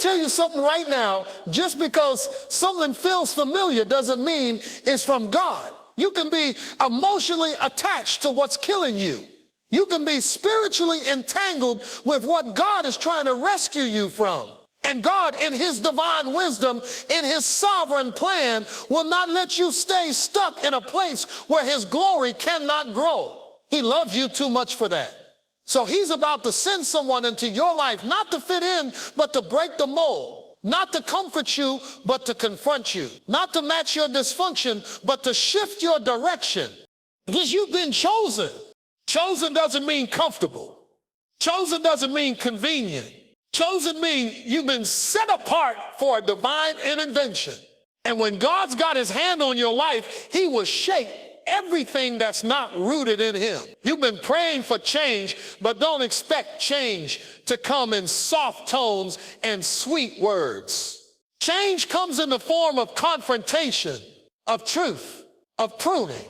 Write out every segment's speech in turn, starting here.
tell you something right now. Just because something feels familiar doesn't mean it's from God. You can be emotionally attached to what's killing you. You can be spiritually entangled with what God is trying to rescue you from. And God, in his divine wisdom, in his sovereign plan, will not let you stay stuck in a place where his glory cannot grow. He loves you too much for that. So he's about to send someone into your life, not to fit in, but to break the mold. Not to comfort you, but to confront you. Not to match your dysfunction, but to shift your direction. Because you've been chosen. Chosen doesn't mean comfortable. Chosen doesn't mean convenient. Chosen means you've been set apart for a divine intervention. And when God's got his hand on your life, he will shake everything that's not rooted in him. You've been praying for change, but don't expect change to come in soft tones and sweet words. Change comes in the form of confrontation, of truth, of pruning.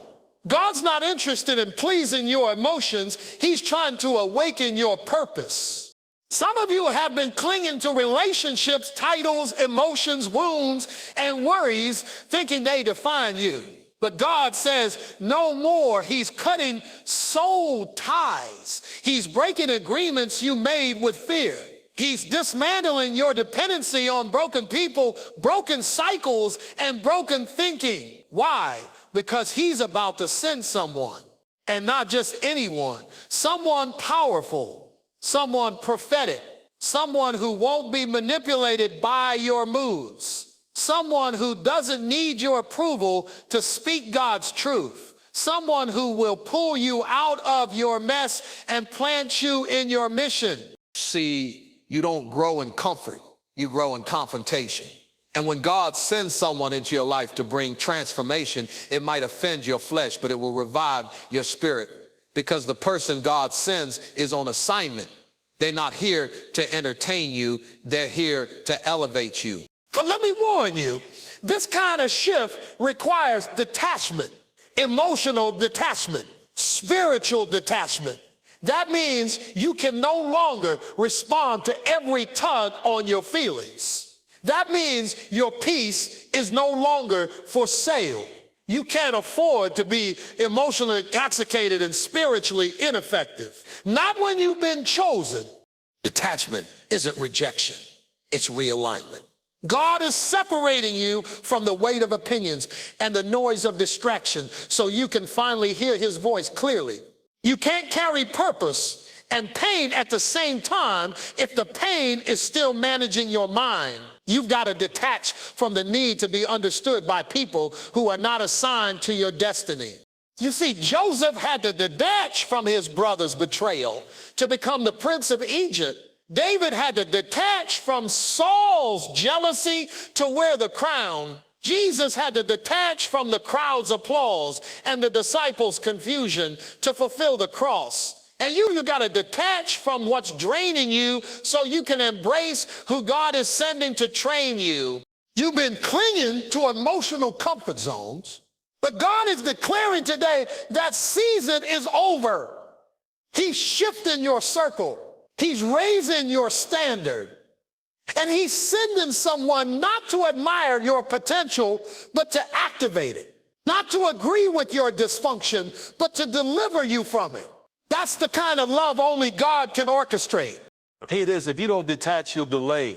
God's not interested in pleasing your emotions. He's trying to awaken your purpose. Some of you have been clinging to relationships, titles, emotions, wounds, and worries, thinking they define you. But God says no more. He's cutting soul ties. He's breaking agreements you made with fear. He's dismantling your dependency on broken people, broken cycles, and broken thinking. Why? Because he's about to send someone, and not just anyone, someone powerful, someone prophetic, someone who won't be manipulated by your moves, someone who doesn't need your approval to speak God's truth, someone who will pull you out of your mess and plant you in your mission. See, you don't grow in comfort, you grow in confrontation. And when God sends someone into your life to bring transformation, it might offend your flesh, but it will revive your spirit, because the person God sends is on assignment. They're not here to entertain you, they're here to elevate you. But let me warn you, this kind of shift requires detachment, emotional detachment, spiritual detachment. That means you can no longer respond to every tug on your feelings. That means your peace is no longer for sale. You can't afford to be emotionally intoxicated and spiritually ineffective. Not when you've been chosen. Detachment isn't rejection, it's realignment. God is separating you from the weight of opinions and the noise of distraction so you can finally hear his voice clearly. You can't carry purpose and pain at the same time if the pain is still managing your mind. You've got to detach from the need to be understood by people who are not assigned to your destiny. You see, Joseph had to detach from his brother's betrayal to become the prince of Egypt. David had to detach from Saul's jealousy to wear the crown. Jesus had to detach from the crowd's applause and the disciples' confusion to fulfill the cross. And you got to detach from what's draining you so you can embrace who God is sending to train you. You've been clinging to emotional comfort zones, but God is declaring today that season is over. He's shifting your circle. He's raising your standard. And he's sending someone not to admire your potential, but to activate it. Not to agree with your dysfunction, but to deliver you from it. That's the kind of love only God can orchestrate. Here it is, if you don't detach, you'll delay.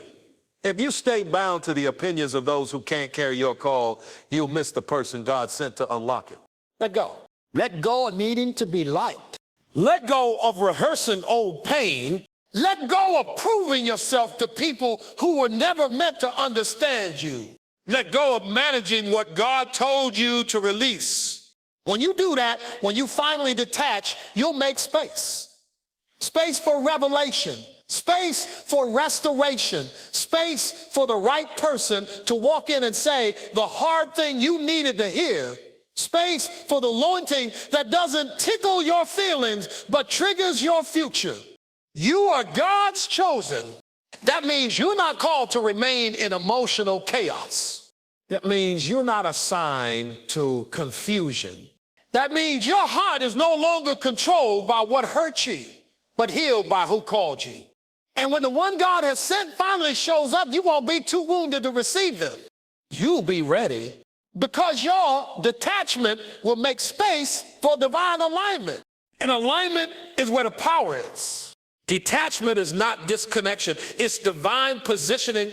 If you stay bound to the opinions of those who can't carry your call, you'll miss the person God sent to unlock it. Let go. Let go of needing to be liked. Let go of rehearsing old pain. Let go of proving yourself to people who were never meant to understand you. Let go of managing what God told you to release. When you do that, when you finally detach, you'll make space. Space for revelation, space for restoration, space for the right person to walk in and say the hard thing you needed to hear, space for the anointing that doesn't tickle your feelings but triggers your future. You are God's chosen. That means you're not called to remain in emotional chaos. That means you're not assigned to confusion. That means your heart is no longer controlled by what hurt you, but healed by who called you. And when the one God has sent finally shows up, you won't be too wounded to receive him. You'll be ready because your detachment will make space for divine alignment. And alignment is where the power is. Detachment is not disconnection. It's divine positioning.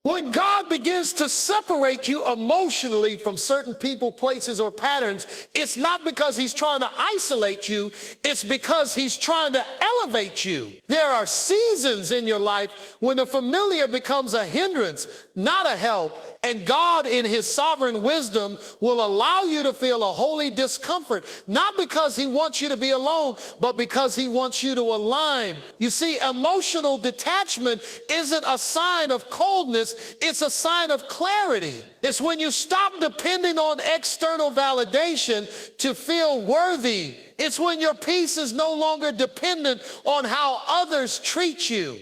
When God begins to separate you emotionally from certain people, places, or patterns, it's not because he's trying to isolate you. It's because he's trying to elevate you. There are seasons in your life when the familiar becomes a hindrance, not a help. And God, in his sovereign wisdom, will allow you to feel a holy discomfort, not because he wants you to be alone, but because he wants you to align. You see, emotional detachment isn't a sign of coldness, it's a sign of clarity. It's when you stop depending on external validation to feel worthy. It's when your peace is no longer dependent on how others treat you.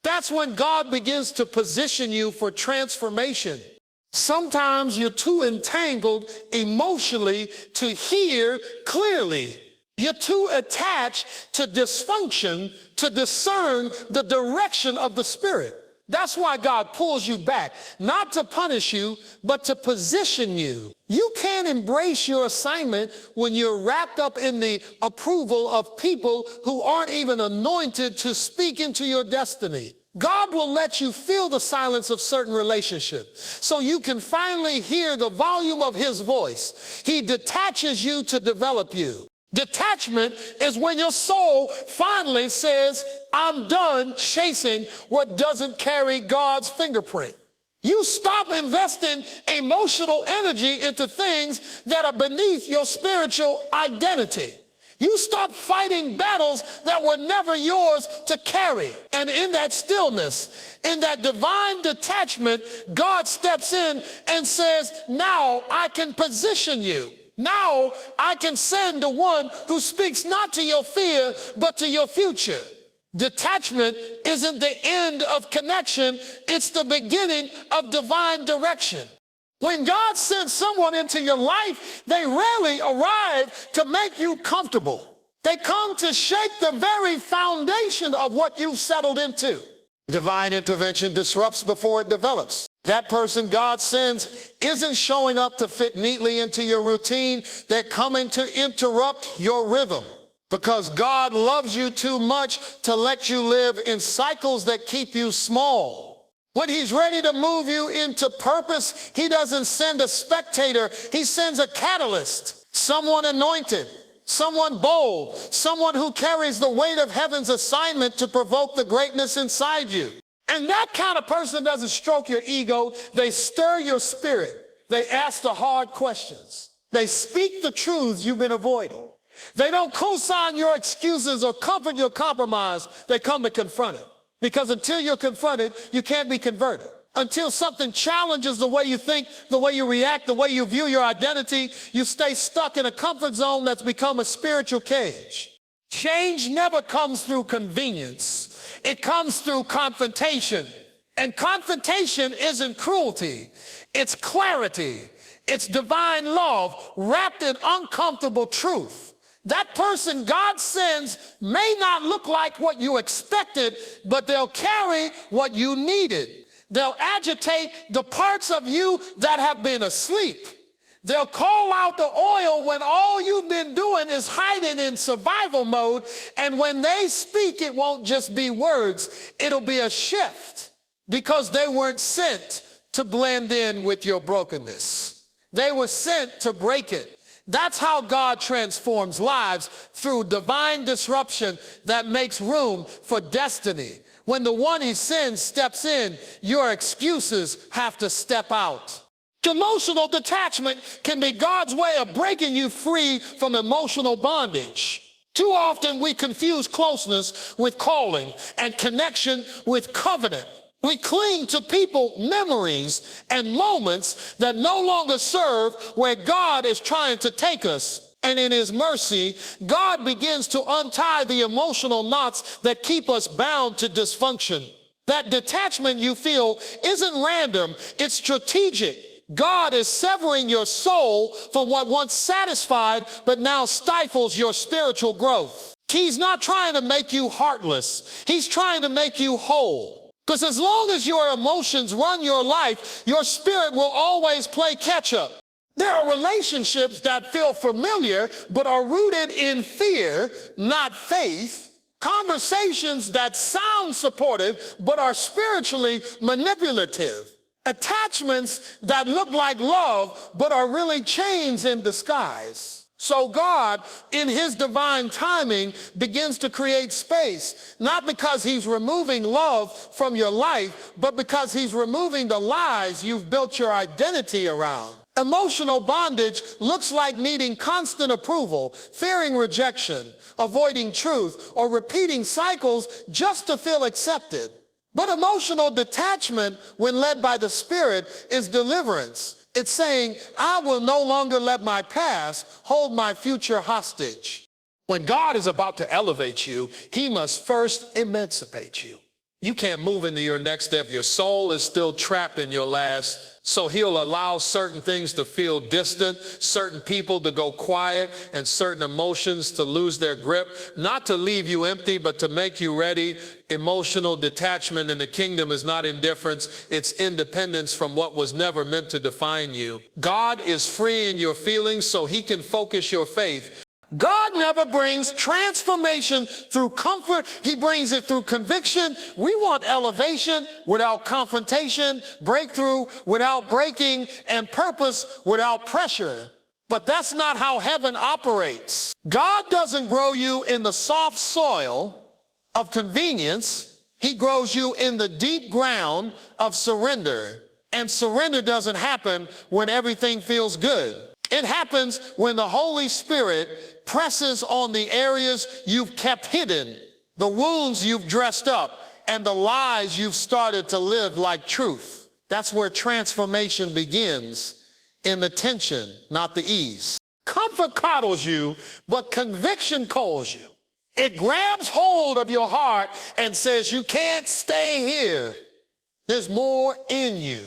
That's when God begins to position you for transformation. Sometimes you're too entangled emotionally to hear clearly. You're too attached to dysfunction to discern the direction of the Spirit. That's why God pulls you back, not to punish you, but to position you. You can't embrace your assignment when you're wrapped up in the approval of people who aren't even anointed to speak into your destiny. God will let you feel the silence of certain relationships so you can finally hear the volume of his voice. He detaches you to develop you. Detachment is when your soul finally says, I'm done chasing what doesn't carry God's fingerprint. You stop investing emotional energy into things that are beneath your spiritual identity. You stop fighting battles that were never yours to carry. And in that stillness, in that divine detachment, God steps in and says, now I can position you. Now I can send the one who speaks not to your fear, but to your future. Detachment isn't the end of connection. It's the beginning of divine direction. When God sends someone into your life, they rarely arrive to make you comfortable. They come to shake the very foundation of what you've settled into. Divine intervention disrupts before it develops. That person God sends isn't showing up to fit neatly into your routine. They're coming to interrupt your rhythm because God loves you too much to let you live in cycles that keep you small. When he's ready to move you into purpose, he doesn't send a spectator. He sends a catalyst, someone anointed, someone bold, someone who carries the weight of heaven's assignment to provoke the greatness inside you. And that kind of person doesn't stroke your ego. They stir your spirit. They ask the hard questions. They speak the truths you've been avoiding. They don't co-sign your excuses or comfort your compromise. They come to confront it. Because until you're confronted, you can't be converted. Until something challenges the way you think, the way you react, the way you view your identity, you stay stuck in a comfort zone that's become a spiritual cage. Change never comes through convenience. It comes through confrontation. And confrontation isn't cruelty. It's clarity. It's divine love wrapped in uncomfortable truth. That person God sends may not look like what you expected, but they'll carry what you needed. They'll agitate the parts of you that have been asleep. They'll call out the oil when all you've been doing is hiding in survival mode. And when they speak, it won't just be words. It'll be a shift because they weren't sent to blend in with your brokenness. They were sent to break it. That's how God transforms lives, through divine disruption that makes room for destiny. When the one he sends steps in, your excuses have to step out. Emotional detachment can be God's way of breaking you free from emotional bondage. Too often we confuse closeness with calling and connection with covenant. We cling to people, memories, and moments that no longer serve where God is trying to take us. And in his mercy, God begins to untie the emotional knots that keep us bound to dysfunction. That detachment you feel isn't random, it's strategic. God is severing your soul from what once satisfied but now stifles your spiritual growth. He's not trying to make you heartless. He's trying to make you whole. Because as long as your emotions run your life, your spirit will always play catch up. There are relationships that feel familiar but are rooted in fear, not faith. Conversations that sound supportive but are spiritually manipulative. Attachments that look like love but are really chains in disguise. So God, in his divine timing, begins to create space, not because he's removing love from your life, but because he's removing the lies you've built your identity around. Emotional bondage looks like needing constant approval, fearing rejection, avoiding truth, or repeating cycles just to feel accepted. But emotional detachment, when led by the Spirit, is deliverance. It's saying, I will no longer let my past hold my future hostage. When God is about to elevate you, he must first emancipate you. You can't move into your next step. Your soul is still trapped in your last. So he'll allow certain things to feel distant, certain people to go quiet, and certain emotions to lose their grip, not to leave you empty, but to make you ready. Emotional detachment in the kingdom is not indifference. It's independence from what was never meant to define you. God is freeing your feelings so he can focus your faith. God never brings transformation through comfort. He brings it through conviction. We want elevation without confrontation, breakthrough without breaking, and purpose without pressure. But that's not how heaven operates. God doesn't grow you in the soft soil of convenience. He grows you in the deep ground of surrender. And surrender doesn't happen when everything feels good. It happens when the Holy Spirit presses on the areas you've kept hidden, the wounds you've dressed up, and the lies you've started to live like truth. That's where transformation begins, in the tension, not the ease. Comfort coddles you, but conviction calls you. It grabs hold of your heart and says, you can't stay here. There's more in you.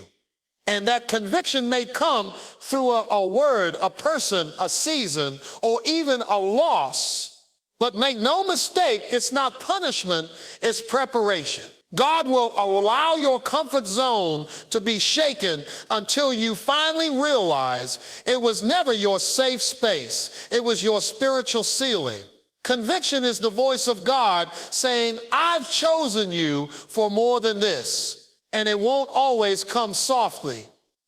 And that conviction may come through a word, a person, a season, or even a loss. But make no mistake, it's not punishment, it's preparation. God will allow your comfort zone to be shaken until you finally realize it was never your safe space. It was your spiritual ceiling. Conviction is the voice of God saying, I've chosen you for more than this. And it won't always come softly.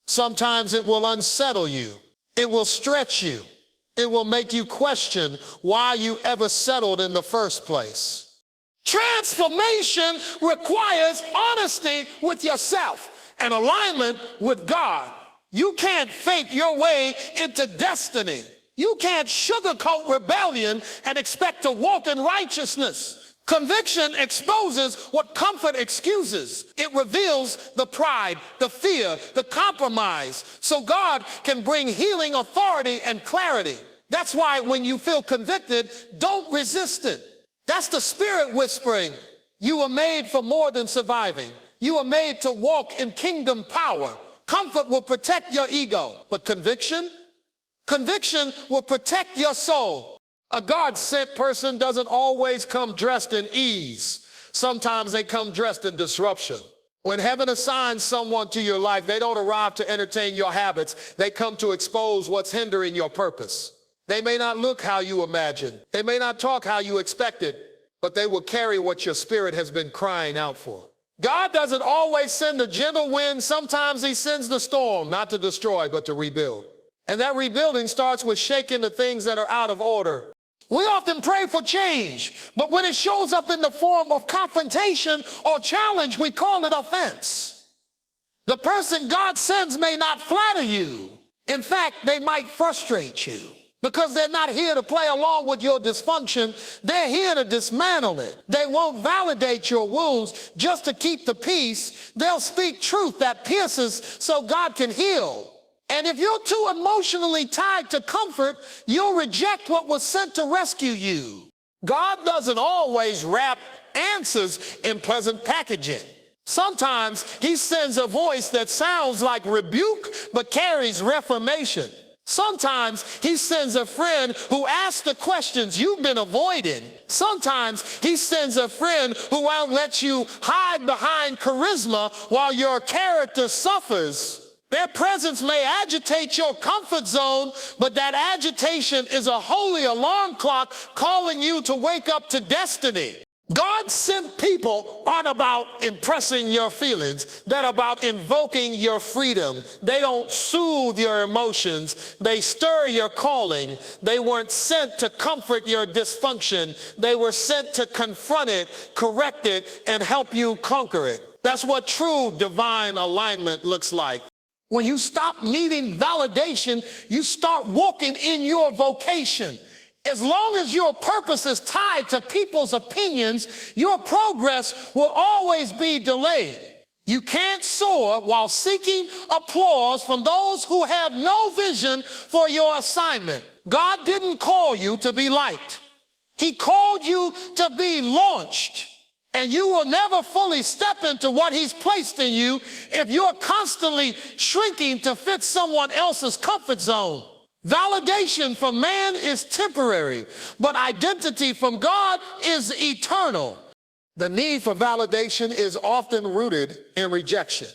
Sometimes it will unsettle you. It will stretch you. It will make you question why you ever settled in the first place. Transformation requires honesty with yourself and alignment with God. You can't fake your way into destiny. You can't sugarcoat rebellion and expect to walk in righteousness. Conviction exposes what comfort excuses. It reveals the pride, the fear, the compromise, so God can bring healing, authority, and clarity. That's why when you feel convicted, don't resist it. That's the Spirit whispering, you were made for more than surviving. You were made to walk in kingdom power. Comfort will protect your ego, but conviction will protect your soul. A God-sent person doesn't always come dressed in ease. Sometimes they come dressed in disruption. When heaven assigns someone to your life, they don't arrive to entertain your habits. They come to expose what's hindering your purpose. They may not look how you imagined. They may not talk how you expected, but they will carry what your spirit has been crying out for. God doesn't always send the gentle wind. Sometimes he sends the storm, not to destroy, but to rebuild. And that rebuilding starts with shaking the things that are out of order. We often pray for change, but when it shows up in the form of confrontation or challenge, we call it offense. The person God sends may not flatter you. In fact, they might frustrate you because they're not here to play along with your dysfunction. They're here to dismantle it. They won't validate your wounds just to keep the peace. They'll speak truth that pierces so God can heal. And if you're too emotionally tied to comfort, you'll reject what was sent to rescue you. God doesn't always wrap answers in pleasant packaging. Sometimes he sends a voice that sounds like rebuke but carries reformation. Sometimes he sends a friend who asks the questions you've been avoiding. Sometimes he sends a friend who won't let you hide behind charisma while your character suffers. Their presence may agitate your comfort zone, but that agitation is a holy alarm clock calling you to wake up to destiny. God-sent people aren't about impressing your feelings. They're about invoking your freedom. They don't soothe your emotions. They stir your calling. They weren't sent to comfort your dysfunction. They were sent to confront it, correct it, and help you conquer it. That's what true divine alignment looks like. When you stop needing validation, you start walking in your vocation. As long as your purpose is tied to people's opinions, your progress will always be delayed. You can't soar while seeking applause from those who have no vision for your assignment. God didn't call you to be liked. He called you to be launched. And you will never fully step into what he's placed in you if you're constantly shrinking to fit someone else's comfort zone. Validation from man is temporary, but identity from God is eternal. The need for validation is often rooted in rejection.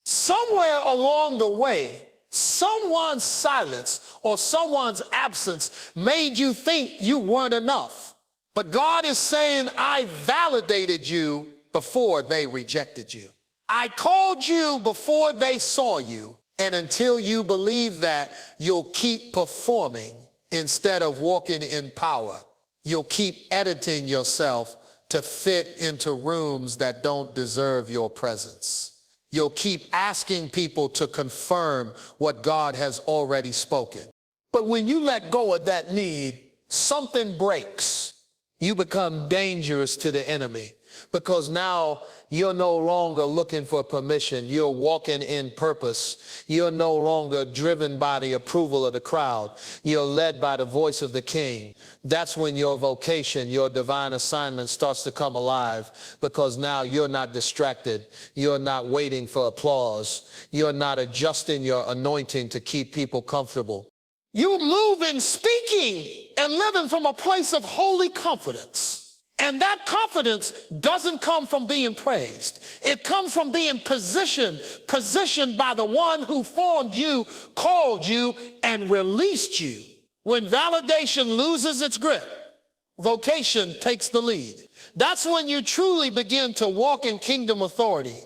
Somewhere along the way, someone's silence or someone's absence made you think you weren't enough. But God is saying, I validated you before they rejected you. I called you before they saw you. And until you believe that, you'll keep performing instead of walking in power. You'll keep editing yourself to fit into rooms that don't deserve your presence. You'll keep asking people to confirm what God has already spoken. But when you let go of that need, something breaks. You become dangerous to the enemy because now you're no longer looking for permission. You're walking in purpose. You're no longer driven by the approval of the crowd. You're led by the voice of the King. That's when your vocation, your divine assignment starts to come alive because now you're not distracted. You're not waiting for applause. You're not adjusting your anointing to keep people comfortable. You move in speaking and living from a place of holy confidence. And that confidence doesn't come from being praised. It comes from being positioned by the one who formed you, called you, and released you. When validation loses its grip, vocation takes the lead. That's when you truly begin to walk in kingdom authority.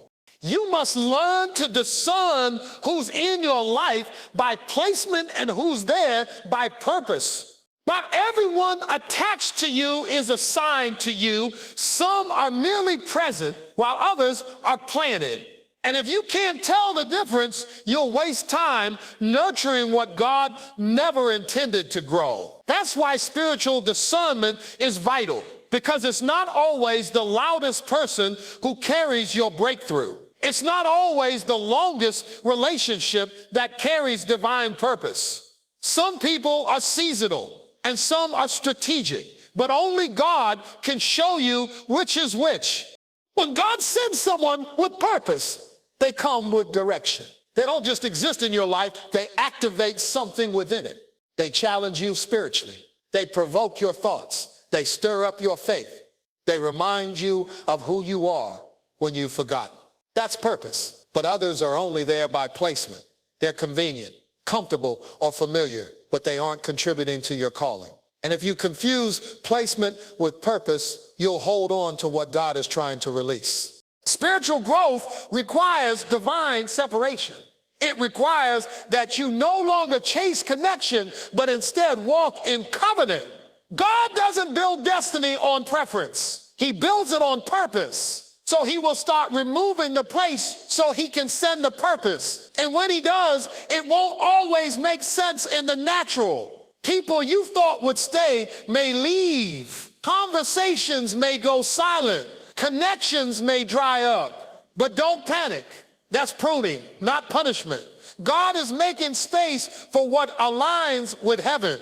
You must learn to discern who's in your life by placement and who's there by purpose. Not everyone attached to you is assigned to you. Some are merely present while others are planted. And if you can't tell the difference, you'll waste time nurturing what God never intended to grow. That's why spiritual discernment is vital, because it's not always the loudest person who carries your breakthrough. It's not always the longest relationship that carries divine purpose. Some people are seasonal and some are strategic, but only God can show you which is which. When God sends someone with purpose, they come with direction. They don't just exist in your life, they activate something within it. They challenge you spiritually. They provoke your thoughts. They stir up your faith. They remind you of who you are when you've forgotten. That's purpose. But others are only there by placement. They're convenient, comfortable, or familiar, but they aren't contributing to your calling. And if you confuse placement with purpose, you'll hold on to what God is trying to release. Spiritual growth requires divine separation. It requires that you no longer chase connection, but instead walk in covenant. God doesn't build destiny on preference. He builds it on purpose. So he will start removing the place so he can send the purpose. And when he does, it won't always make sense in the natural. People you thought would stay may leave. Conversations may go silent. Connections may dry up. But don't panic. That's pruning, not punishment. God is making space for what aligns with heaven.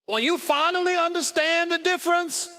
When you finally understand the difference,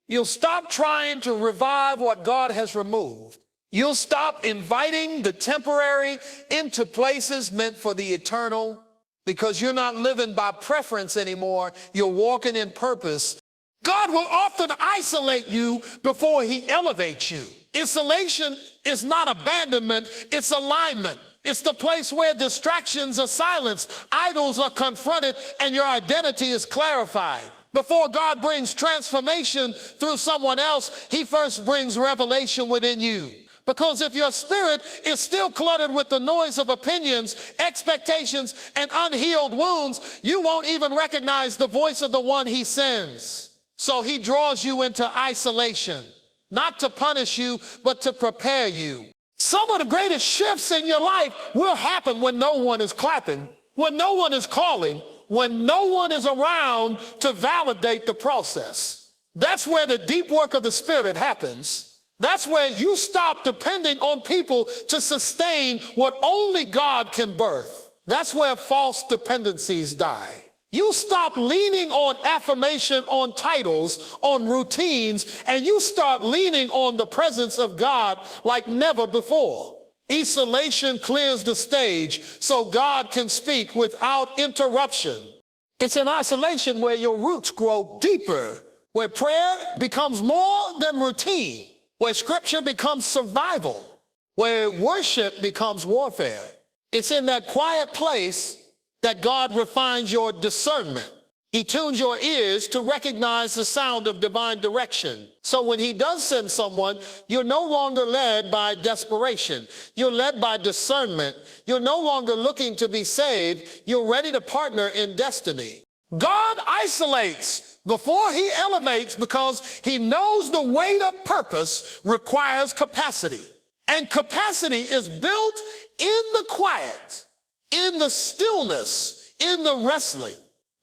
you'll stop trying to revive what God has removed. You'll stop inviting the temporary into places meant for the eternal. because you're not living by preference anymore. You're walking in purpose. God will often isolate you before he elevates you. Isolation is not abandonment, it's alignment. It's the place where distractions are silenced, idols are confronted, and your identity is clarified. Before God brings transformation through someone else, he first brings revelation within you. Because if your spirit is still cluttered with the noise of opinions, expectations, and unhealed wounds, you won't even recognize the voice of the one he sends. So he draws you into isolation, not to punish you, but to prepare you. Some of the greatest shifts in your life will happen when no one is clapping, when no one is calling, when no one is around to validate the process. That's where the deep work of the Spirit happens. That's where you stop depending on people to sustain what only God can birth. That's where false dependencies die. You stop leaning on affirmation, on titles, on routines, and you start leaning on the presence of God like never before. Isolation clears the stage so God can speak without interruption. It's in isolation where your roots grow deeper, where prayer becomes more than routine, where scripture becomes survival, where worship becomes warfare. It's in that quiet place that God refines your discernment. He tunes your ears to recognize the sound of divine direction. So when he does send someone, you're no longer led by desperation. You're led by discernment. You're no longer looking to be saved. You're ready to partner in destiny. God isolates before he elevates because he knows the weight of purpose requires capacity. And capacity is built in the quiet, in the stillness, in the wrestling.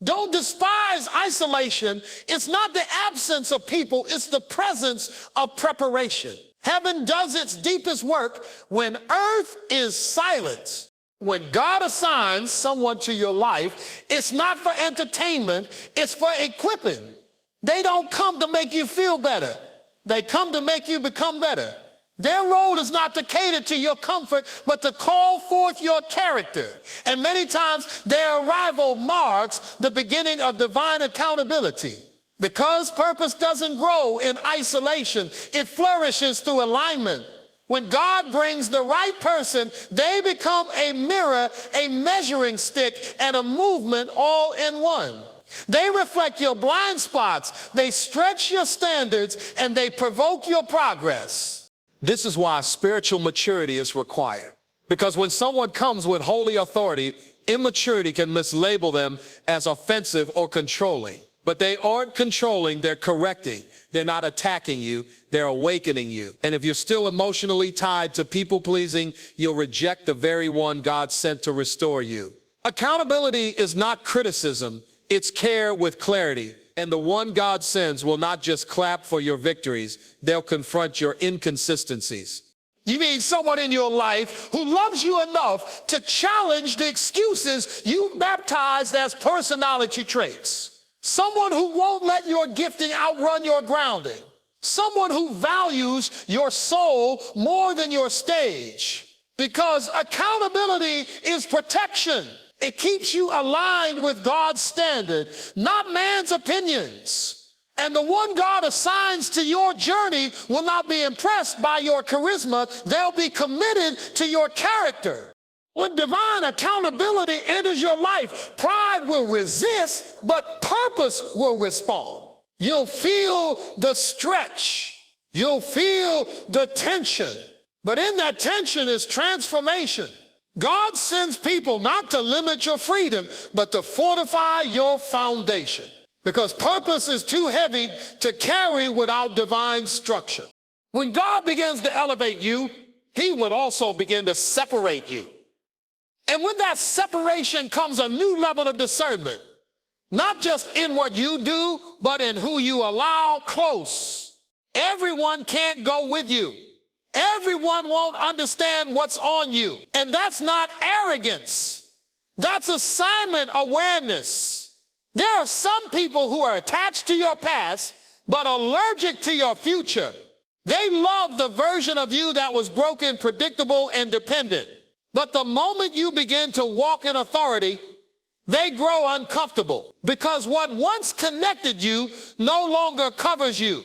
Don't despise isolation. It's not the absence of people, it's the presence of preparation. Heaven does its deepest work when earth is silent. When God assigns someone to your life, it's not for entertainment, it's for equipping. They don't come to make you feel better. They come to make you become better. Their role is not to cater to your comfort, but to call forth your character. And many times their arrival marks the beginning of divine accountability. Because purpose doesn't grow in isolation, it flourishes through alignment. When God brings the right person, they become a mirror, a measuring stick, and a movement all in one. They reflect your blind spots, they stretch your standards, and they provoke your progress. This is why spiritual maturity is required. Because when someone comes with holy authority, immaturity can mislabel them as offensive or controlling. But they aren't controlling, they're correcting. They're not attacking you, they're awakening you. And if you're still emotionally tied to people-pleasing, you'll reject the very one God sent to restore you. Accountability is not criticism, it's care with clarity. And the one God sends will not just clap for your victories, they'll confront your inconsistencies. You mean someone in your life who loves you enough to challenge the excuses you baptized as personality traits. Someone who won't let your gifting outrun your grounding. Someone who values your soul more than your stage. Because accountability is protection. It keeps you aligned with God's standard, not man's opinions. And the one God assigns to your journey will not be impressed by your charisma. They'll be committed to your character. When divine accountability enters your life, pride will resist, but purpose will respond. You'll feel the stretch. You'll feel the tension. But in that tension is transformation. God sends people not to limit your freedom, but to fortify your foundation. Because purpose is too heavy to carry without divine structure. When God begins to elevate you, he would also begin to separate you. And with that separation comes a new level of discernment. Not just in what you do, but in who you allow close. Everyone can't go with you. Everyone won't understand what's on you. And that's not arrogance. That's assignment awareness. There are some people who are attached to your past, but allergic to your future. They love the version of you that was broken, predictable, and dependent. But the moment you begin to walk in authority, They grow uncomfortable because what once connected you no longer covers you.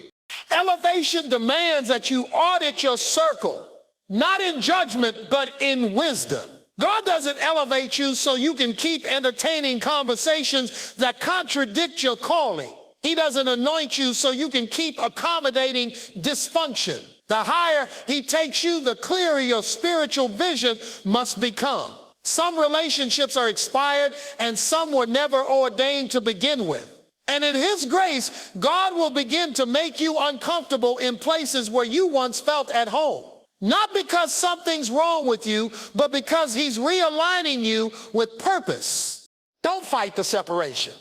Elevation demands that you audit your circle, not in judgment, but in wisdom. God doesn't elevate you so you can keep entertaining conversations that contradict your calling. He doesn't anoint you so you can keep accommodating dysfunction. The higher he takes you, the clearer your spiritual vision must become. Some relationships are expired and some were never ordained to begin with. And in his grace, God will begin to make you uncomfortable in places where you once felt at home. Not because something's wrong with you, but because he's realigning you with purpose. Don't fight the separation.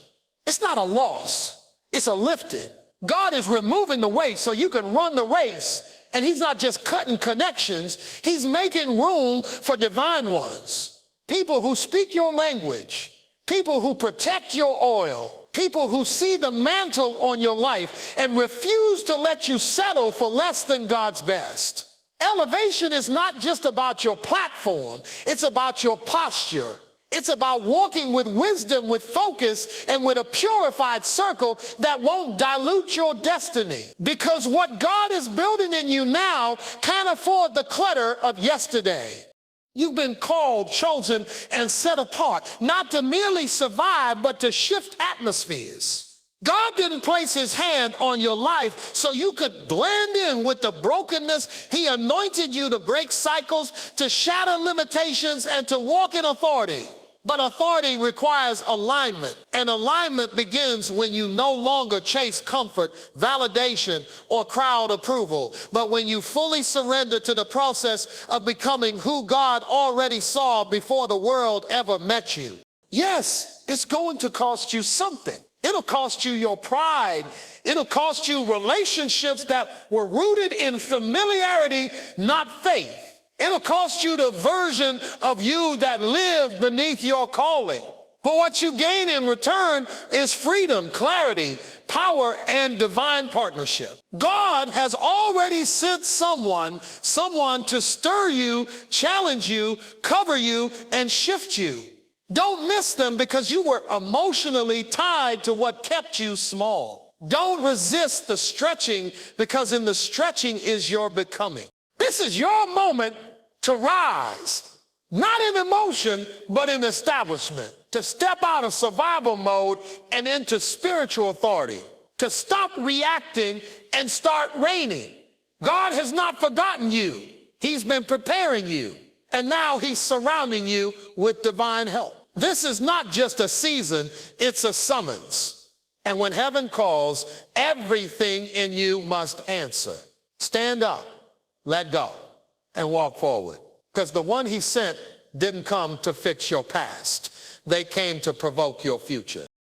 It's not a loss. It's a lifting. God is removing the weight so you can run the race. And he's not just cutting connections. He's making room for divine ones. People who speak your language. People who protect your oil. People who see the mantle on your life and refuse to let you settle for less than God's best. Elevation is not just about your platform. It's about your posture. It's about walking with wisdom, with focus, and with a purified circle that won't dilute your destiny. Because what God is building in you now can't afford the clutter of yesterday. You've been called, chosen, and set apart, not to merely survive, but to shift atmospheres. God didn't place his hand on your life so you could blend in with the brokenness. He anointed you to break cycles, to shatter limitations, and to walk in authority. But authority requires alignment, and alignment begins when you no longer chase comfort, validation, or crowd approval, but when you fully surrender to the process of becoming who God already saw before the world ever met you. Yes, it's going to cost you something. It'll cost you your pride. It'll cost you relationships that were rooted in familiarity, not faith. It'll cost you the version of you that lived beneath your calling. But what you gain in return is freedom, clarity, power, and divine partnership. God has already sent someone to stir you, challenge you, cover you, and shift you. Don't miss them because you were emotionally tied to what kept you small. Don't resist the stretching because in the stretching is your becoming. This is your moment to rise, not in emotion, but in establishment, to step out of survival mode and into spiritual authority, to stop reacting and start reigning. God has not forgotten you. He's been preparing you, and now he's surrounding you with divine help. This is not just a season, it's a summons. And when heaven calls, everything in you must answer. Stand up, let go, and walk forward. Because the one he sent didn't come to fix your past. They came to provoke your future.